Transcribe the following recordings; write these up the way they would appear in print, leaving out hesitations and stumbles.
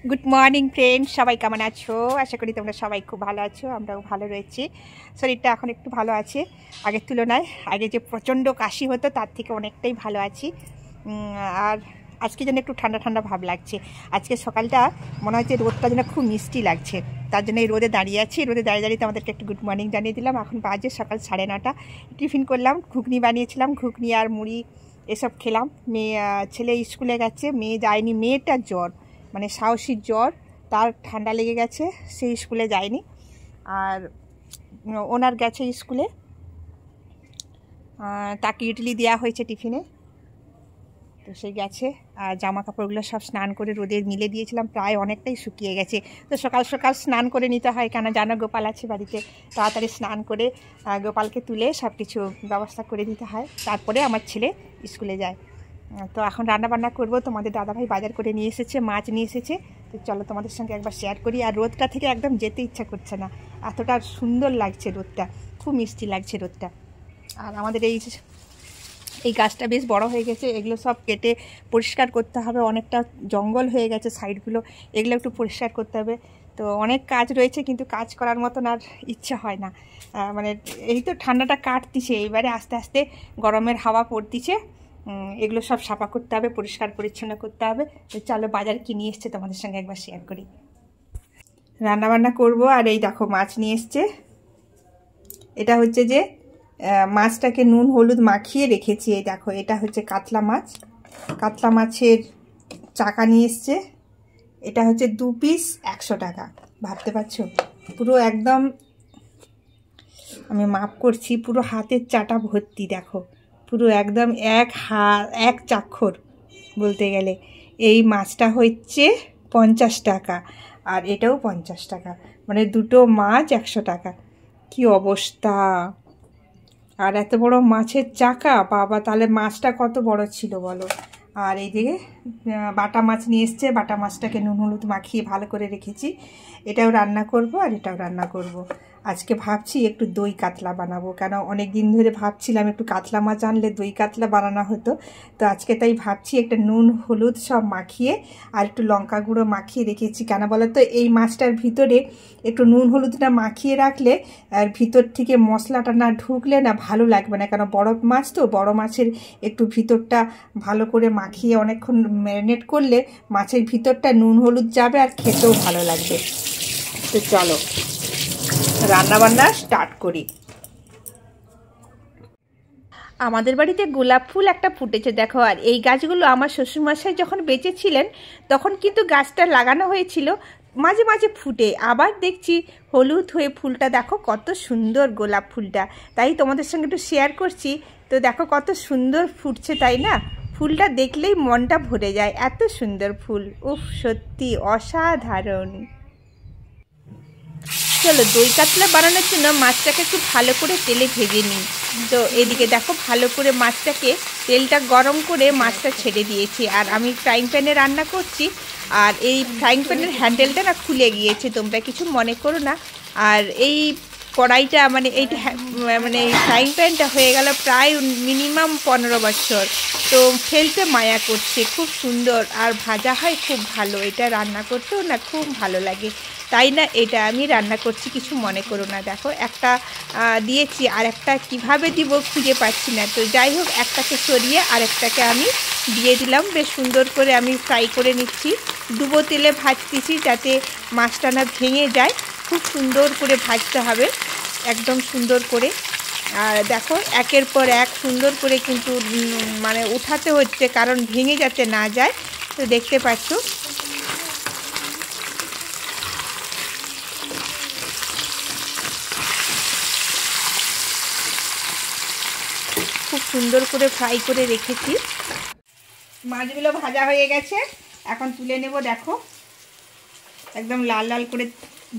Good morning friend, সবাই কেমন আছো? আশা করি তোমরা সবাই খুব ভালো আছো। আমরাও ভালো রয়েছি। শরীরটা এখন একটু ভালো আছে আগের তুলনায়। আগে যে প্রচণ্ড কাশি হতো তার থেকে অনেকটাই ভালো আছি। আর আজকে যেন একটু ঠান্ডা ঠান্ডা ভাব লাগছে। আজকে সকালটা মনে হচ্ছে রোদটা যেন খুব মিষ্টি লাগছে, তার জন্য এই রোদে দাঁড়িয়ে আছি। রোদে দাঁড়িয়ে দাঁড়িয়ে আমাদেরকে একটু গুড মর্নিং জানিয়ে দিলাম। এখন বাজে সকাল 9:30। টিফিন করলাম, ঘুগনি বানিয়েছিলাম, ঘুগনি আর মুড়ি এসব খেলাম। ছেলে স্কুলে গেছে, মেয়ে যায়নি। মেয়েটার জ্বর, মানে সাহসীর জ্বর, তার ঠান্ডা লেগে গেছে, সে স্কুলে যায়নি। আর ওনার গেছে স্কুলে, তাকে ইডলি দেওয়া হয়েছে টিফিনে, তো সে গেছে। আর জামা কাপড়গুলো সব স্নান করে রোদে মিলে দিয়েছিলাম, প্রায় অনেকটাই শুকিয়ে গেছে। তো সকাল সকাল স্নান করে নিতে হয়, কেন জানো গোপাল আছে বাড়িতে। তাড়াতাড়ি স্নান করে গোপালকে তুলে সব কিছু ব্যবস্থা করে দিতে হয়, তারপরে আমার ছেলে স্কুলে যায়। তো এখন রান্নাবান্না করবো। তোমাদের দাদাভাই বাজার করে নিয়ে এসেছে, মাছ নিয়ে এসেছে। তো চলো তোমাদের সঙ্গে একবার শেয়ার করি। আর রোদটা থেকে একদম যেতে ইচ্ছা করছে না, এতটা সুন্দর লাগছে রোদটা, খুব মিষ্টি লাগছে রোদটা। আর আমাদের এই গাছটা বেশ বড় হয়ে গেছে, এগুলো সব কেটে পরিষ্কার করতে হবে। অনেকটা জঙ্গল হয়ে গেছে সাইডগুলো, এগুলো একটু পরিষ্কার করতে হবে। তো অনেক কাজ রয়েছে, কিন্তু কাজ করার মতন আর ইচ্ছা হয় না। মানে এই তো ঠান্ডাটা কাটতিছে, এইবারে আস্তে আস্তে গরমের হাওয়া পড়তিছে। এগুলো সব সাফা করতে হবে, পরিষ্কার পরিচ্ছন্ন করতে হবে। তো চলো বাজার কি নিয়ে এসছে তোমাদের সঙ্গে একবার শেয়ার করি। রান্নাবান্না করব। আর এই দেখো মাছ নিয়ে এসছে। এটা হচ্ছে যে মাছটাকে নুন হলুদ মাখিয়ে রেখেছি। এই দেখো, এটা হচ্ছে কাতলা মাছ। কাতলা মাছের চাকা নিয়ে এসছে। এটা হচ্ছে 2 পিস 100 টাকা। ভাবতে পারছো, পুরো একদম আমি মাপ করছি, পুরো হাতের চাটা ভর্তি। দেখো পুরো একদম এক চাক্ষর বলতে গেলে। এই মাছটা হচ্ছে 50 টাকা, আর এটাও 50 টাকা, মানে দুটো মাছ 100 টাকা। কি অবস্থা! আর এত বড় মাছের চাকা, বাবা, তাহলে মাছটা কত বড় ছিল বলো। আর এইদিকে বাটা মাছ নিয়ে এসছে। বাটা মাছটাকে নুন হলুদ মাখিয়ে ভালো করে রেখেছি। এটাও রান্না করব আর এটাও রান্না করব। আজকে ভাবছি একটু দই কাতলা বানাবো, কেন অনেক দিন ধরে ভাবছিলাম একটু কাতলা মাছ আনলে দই কাতলা বানানো হতো। তো আজকে তাই ভাবছি একটা নুন হলুদ সব মাখিয়ে আর একটু লঙ্কা গুঁড়ো মাখিয়ে রেখেছি। কেন বলো তো, এই মাছটার ভিতরে একটু নুন হলুদটা মাখিয়ে রাখলে আর ভিতর থেকে মশলাটা না ঢুকলে না ভালো লাগবে না, কেন বড় মাছ তো, বড় মাছের একটু ভিতরটা ভালো করে মাখিয়ে অনেকক্ষণ ম্যারিনেট করলে মাছের ভিতরটা নুন হলুদ যাবে আর খেতেও ভালো লাগবে। তো চলো রান্নাবান্না স্টার্ট করি। আমাদের বাড়িতে গোলাপ ফুল একটা ফুটেছে দেখো। আর এই গাছগুলো আমার শ্বশুরমশাই যখন বেঁচে ছিলেন তখন কিন্তু গাছটা লাগানো হয়েছিল, মাঝে মাঝে ফুটে। আবার দেখছি হলুদ হয়ে ফুলটা, দেখো কত সুন্দর গোলাপ ফুলটা, তাই তোমাদের সঙ্গে একটু শেয়ার করছি। তো দেখো কত সুন্দর ফুটছে, তাই না? ফুলটা দেখলেই মনটা ভরে যায়, এত সুন্দর ফুল। উফ, সত্যি অসাধারণ। চলো দই কাতলা বানানোর জন্য মাছটাকে একটু ভালো করে তেলে ভেজে নিই। তো এদিকে দেখো ভালো করে মাছটাকে তেলটা গরম করে মাছটা ছেড়ে দিয়েছি। আর আমি ফ্রাইং প্যানে রান্না করছি, আর এই ফ্রাইং প্যানের হ্যান্ডেলটা না খুলে গিয়েছে, তোমরা কিছু মনে করো না। আর এই কড়াইটা মানে মানে এই ফ্রাইং প্যানটা হয়ে গেল প্রায় মিনিমাম 15 বছর। তো ফেলতে মায়া করছে, খুব সুন্দর আর ভাজা হয় খুব ভালো। এটা রান্না করতেও না খুব ভালো লাগে, তাই না এটা আমি রান্না করছি, কিছু মনে করো না। দেখো একটা দিয়েছি, আর একটা কীভাবে দিব খুঁজে পাচ্ছি না। তো যাই হোক, একটাকে সরিয়ে আরেকটাকে আমি দিয়ে দিলাম। বেশ সুন্দর করে আমি ফ্রাই করে নিচ্ছি, ডুবো তেলে ভাজতেছি যাতে মাছটা না ভেঙে যায়। খুব সুন্দর করে ভাজতে হবে, একদম সুন্দর করে। আর দেখো একের পর এক সুন্দর করে কিন্তু মানে উঠাতে হচ্ছে, কারণ ভেঙে যাতে না যায়। তো দেখতে পাচ্ছ খুব সুন্দর করে ফ্রাই করে রেখেছি। মাছগুলো ভাজা হয়ে গেছে, এখন তুলে নেব। দেখো একদম লাল লাল করে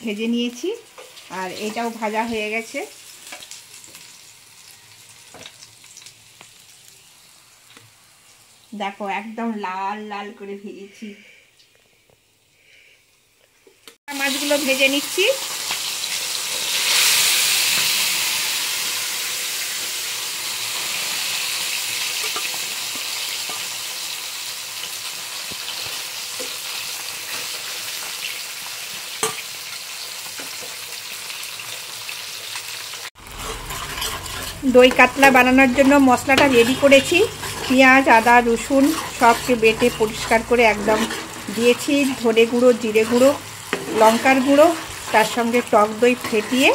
ভেজে নিয়েছি, আর এটাও ভাজা হয়ে গেছে। দেখো একদম লাল লাল করে ভেজেছি। মাছগুলো ভেজে নিচ্ছি। দই কাতলা বানানোর জন্য মশলাটা রেডি করেছি। পেঁয়াজ, আদা, রসুন সবকে বেটে পরিষ্কার করে একদম দিয়েছি। ধনে গুঁড়ো, জিরে গুঁড়ো, লঙ্কার গুঁড়ো, তার সঙ্গে টক দই ফেটিয়ে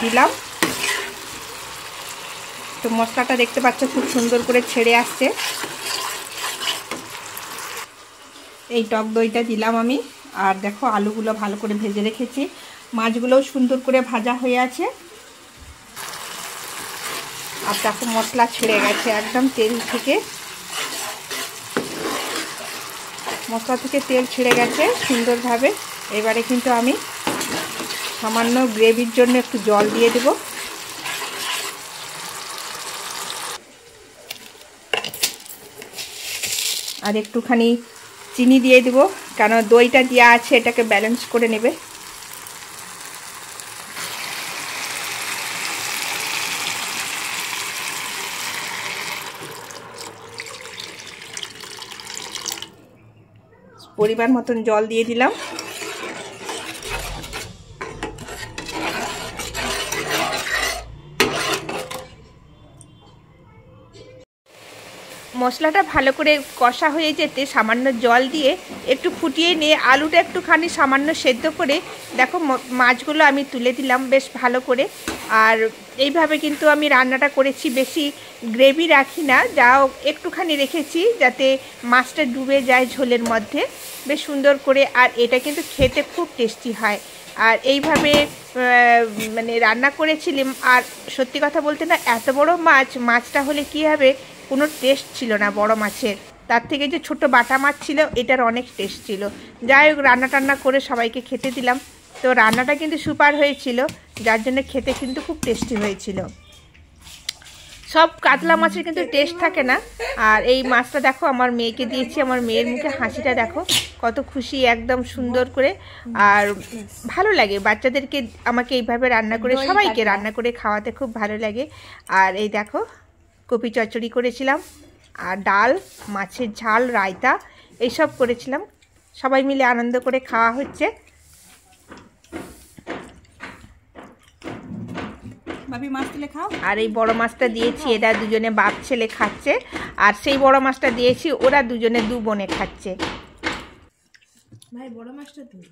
দিলাম। তো মশলাটা দেখতে পাচ্ছ খুব সুন্দর করে ছেড়ে আসছে। এই টক দইটা দিলাম আমি। আর দেখো আলুগুলো ভালো করে ভেজে রেখেছি, মাছগুলোও সুন্দর করে ভাজা হয়ে আছে। আর দেখো মশলা ছেড়ে গেছে একদম তেল থেকে, মশলা থেকে তেল ছেড়ে গেছে সুন্দরভাবে। এবারে কিন্তু আমি সামান্য গ্রেভির জন্য একটু জল দিয়ে দেব। আর একটুখানি চিনি দিয়ে দেবো, কেন দইটা দেওয়া আছে, এটাকে ব্যালেন্স করে নেবে। পরিমাণ মতন জল দিয়ে দিলাম। মশলাটা ভালো করে কষা হয়ে যেতে সামান্য জল দিয়ে একটু ফুটিয়ে নিয়ে আলুটা একটুখানি সামান্য সেদ্ধ করে দেখো মাছগুলো আমি তুলে দিলাম বেশ ভালো করে। আর এইভাবে কিন্তু আমি রান্নাটা করেছি, বেশি গ্রেভি রাখি না, যাও একটুখানি রেখেছি যাতে মাছটা ডুবে যায় ঝোলের মধ্যে বেশ সুন্দর করে। আর এটা কিন্তু খেতে খুব টেস্টি হয়। আর এইভাবে মানে রান্না করেছিলাম। আর সত্যি কথা বলতে না, এত বড় মাছটা হলে কী হবে, কোনো টেস্ট ছিল না বড় মাছের, তার থেকে যে ছোট বাটা মাছ ছিল এটার অনেক টেস্ট ছিল। যাই হোক রান্না টান্না করে সবাইকে খেতে দিলাম। তো রান্নাটা কিন্তু সুপার হয়েছিল, যার জন্য খেতে কিন্তু খুব টেস্টি হয়েছিল। সব কাতলা মাছের কিন্তু টেস্ট থাকে না। আর এই মাছটা দেখো আমার মেয়েকে দিয়েছি, আমার মেয়ের মুখে হাসিটা দেখো কত খুশি, একদম সুন্দর করে। আর ভালো লাগে বাচ্চাদেরকে আমাকে এইভাবে রান্না করে, সবাইকে রান্না করে খাওয়াতে খুব ভালো লাগে। আর এই দেখো কপি চচ্চড়ি করেছিলাম, আর ডাল, মাছের ঝাল, রায়তা এইসব করেছিলাম। সবাই মিলে আনন্দ করে খাওয়া হচ্ছে। ভাবি মাছ তুলে খাও। আর এই বড় মাছটা দিয়েছি, এরা দুজনে বাপ ছেলে খাচ্ছে। আর সেই বড় মাছটা দিয়েছি, ওরা দুজনে দু বোনে খাচ্ছে। ভাই বড় মাছটা তুই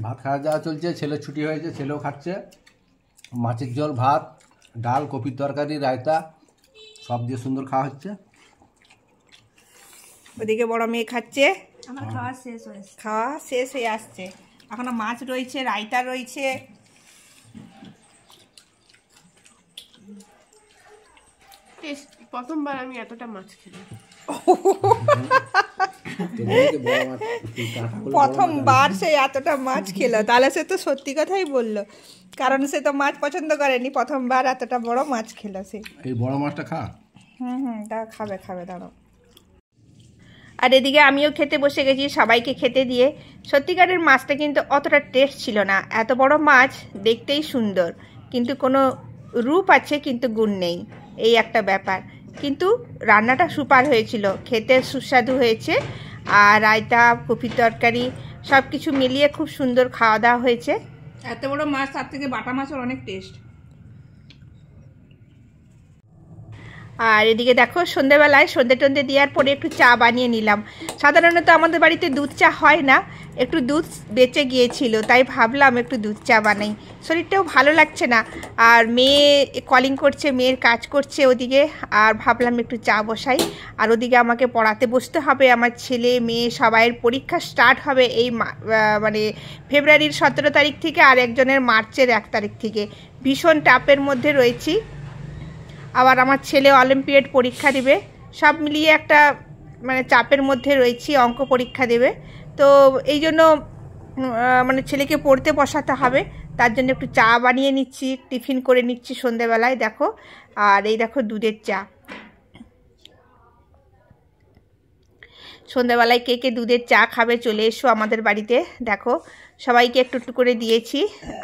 ভাত খাওয়া যাওয়া চলছে, ছেলে ছুটি হয়েছে, ছেলেও খাচ্ছে। মাছের ঝোল, ভাত, ডাল, কপির তরকারি, রায়তা সব দিয়ে সুন্দর খাওয়া হচ্ছে। ওদিকে বড় মেয়ে খাচ্ছে, আমার খাওয়া শেষ হয়ে আসছে। এখনো মাছ রয়েছে, রায়তা রয়েছে। প্রথমবার আমি এতটা মাছ খেলাম, প্রথমবার সে এতটা মাছ খেলো, তাহলে সে তো সত্যি কথাই বললো, কারণ সে তো মাছ পছন্দ করেনি, প্রথমবার এতটা বড় মাছ খেলো সে। এই বড় মাছটা খা। তা খাবে দাঁড়াও। আর এদিকে আমিও খেতে বসে গেছি, সবাইকে খেতে দিয়ে। সত্যিকারের মাছটা কিন্তু অতটা টেস্ট ছিল না। এত বড় মাছ দেখতেই সুন্দর, কিন্তু কোনো রূপ আছে কিন্তু গুণ নেই, এই একটা ব্যাপার। কিন্তু রান্নাটা সুপার হয়েছিল, খেতে সুস্বাদু হয়েছে। আর রায়তা, কপির তরকারি সব কিছু মিলিয়ে খুব সুন্দর খাওয়া দাওয়া হয়েছে। এত বড় মাছ, তার থেকে বাটা মাছের অনেক টেস্ট। আর এদিকে দেখো সন্ধ্যেবেলায় সন্ধ্যে দেওয়ার পরে একটু চা বানিয়ে নিলাম। সাধারণত আমাদের বাড়িতে দুধ চা হয় না, একটু দুধ বেঁচে গিয়েছিল, তাই ভাবলাম একটু দুধ চা বানাই। শরীরটাও ভালো লাগছে না, আর মেয়ে কলিং করছে, মেয়ের কাজ করছে ওদিকে, আর ভাবলাম একটু চা বসাই। আর ওদিকে আমাকে পড়াতে বসতে হবে, আমার ছেলে মেয়ে সবাইয়ের পরীক্ষা স্টার্ট হবে এই মানে ফেব্রুয়ারির 17 তারিখ থেকে, আর একজনের মার্চের 1 তারিখ থেকে। ভীষণ টাপের মধ্যে রয়েছি। আবার আমার ছেলে অলিম্পিয়াড পরীক্ষা দেবে, সব মিলিয়ে একটা মানে চাপের মধ্যে রয়েছি, অঙ্ক পরীক্ষা দেবে। তো এই জন্য মানে ছেলেকে পড়তে বসাতে হবে, তার জন্য একটু চা বানিয়ে নিচ্ছি, টিফিন করে নিচ্ছি সন্ধ্যেবেলায় দেখো। আর এই দেখো দুধের চা। সন্ধ্যাবেলায় কে কে দুধের চা খাবে চলে এসো আমাদের বাড়িতে। দেখো সবাইকে একটু একটু করে দিয়েছি।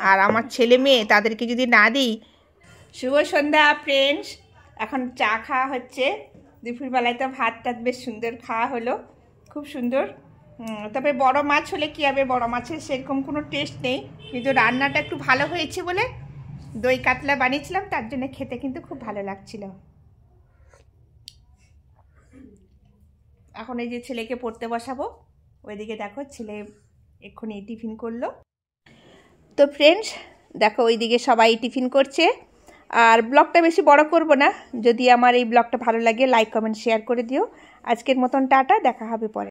আর আমার ছেলে মেয়ে তাদেরকে যদি না দিই। শুভ সন্ধ্যা ফ্রেন্ডস, এখন চা খাওয়া হচ্ছে। দুপুরবেলায় তো ভাত টাত বেশ সুন্দর খাওয়া হলো, খুব সুন্দর। তবে বড় মাছ হলে কী হবে, বড় মাছের সেরকম কোনো টেস্ট নেই, কিন্তু রান্নাটা একটু ভালো হয়েছে বলে দই কাতলা বানিয়েছিলাম, তার জন্য খেতে কিন্তু খুব ভালো লাগছিল। এখন এই যে ছেলেকে পড়তে বসাবো, ওইদিকে দেখো ছেলে এক্ষুনি টিফিন করলো। তো ফ্রেন্ডস দেখো ওইদিকে সবাই টিফিন করছে। আর ব্লগটা বেশি বড় করব না, যদি আমার এই ব্লগটা ভালো লাগে লাইক কমেন্ট শেয়ার করে দিও। আজকের মতন টাটা, দেখা হবে পরে।